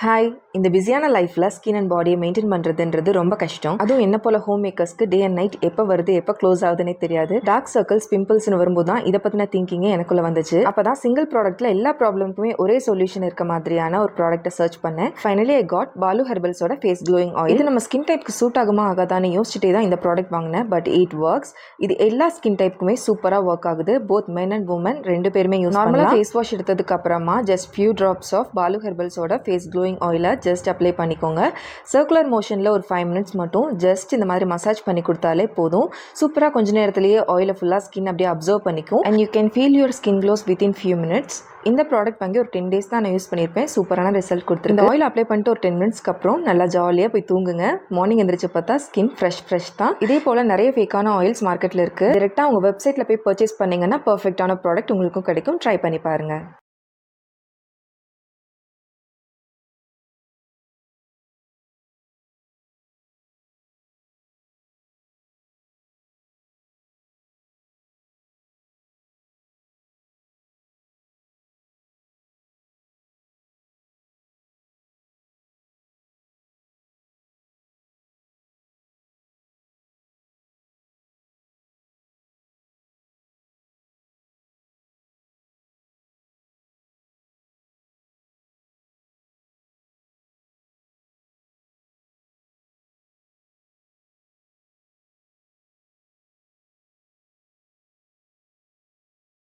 Hi, இந்த பிஸியான லைஃப்பில் ஸ்கின் அண்ட் பாடியை மெயின்டைன் பண்ணுறதுன்றது ரொம்ப கஷ்டம். அதுவும் என்ன போல ஹோம் மேக்கர்ஸ்க்கு டே அண்ட் நைட் எப்போ வருது எப்போ க்ளோஸ் ஆகுதுன்னே தெரியாது. டார்க் சர்க்கிள்ஸ், பிம்பிள்ஸ்னு வரும்போது தான் இதை பற்றின திங்கிங்கே எனக்குள்ள வந்துச்சு. அப்போ தான் சிங்கிள் ப்ராடக்ட்டில் எல்லா ப்ராப்ளமுக்குமே ஒரே சொல்யூஷன் இருக்க மாதிரியான ஒரு ப்ராடக்ட்டை சர்ச் பண்ணேன். ஃபைனலி ஐ காட் பாலு ஹெர்பல்ஸோட ஃபேஸ் க்ளோயிங் ஆயில். இது நம்ம ஸ்கின் டைப்க்கு சூட் ஆகுமா ஆகாதான்னு யோசிச்சுட்டே தான் இந்த ப்ராடக்ட் வாங்கினேன். But it works. இது எல்லா ஸ்கின் டைப்புக்குமே சூப்பராக ஒர்க் ஆகுது. போத் மென் அண்ட் உமன் ரெண்டு பேருமே யூஸ் பண்ணலாம். நார்மலாக ஃபேஸ் வாஷ் எடுத்ததுக்கு அப்புறமா just few drops of Balu ஹெர்பல்ஸோட ஃபேஸ் க்ளோயிங் ஆயிலை ஜஸ்ட் அப்ளை பண்ணிக்கோங்க. சர்க்குலர் மோஷனில் ஒரு 5 மினிட்ஸ் மட்டும் ஜஸ்ட் இந்த மாதிரி மசாஜ் பண்ணி கொடுத்தாலே போதும். சூப்பராக கொஞ்ச நேரத்திலேயே ஆயிலை ஃபுல்லாக ஸ்கின் அப்படியே அப்சர்வ் பண்ணிக்கும். And you can feel your skin close within few minutes. இந்த ப்ராடக்ட் வாங்கி ஒரு 10 days தான் நான் யூஸ் பண்ணியிருப்பேன். சூப்பரான ரிசல்ட் கொடுத்துருக்கு. இந்த ஆயில் அப்ளை பண்ணிட்டு ஒரு 10 மினிட்ஸ்க்கு அப்புறம் நல்லா ஜாலியாக போய் தூங்குங்க. மார்னிங் எந்திரிச்சு பார்த்தா ஸ்கின் ஃப்ரெஷ் தான். இதே போல் நிறைய ஃபேக்கான ஆயில்ஸ் மார்க்கெட்டில் இருக்குது. டேரெக்டாக உங்கள் வெப்சைட்டில் போய் பர்ச்சேஸ் பண்ணிங்கன்னா பர்ஃபெக்டான ப்ராடக்ட் உங்களுக்கும் கிடைக்கும். ட்ரை பண்ணி பாருங்கள்.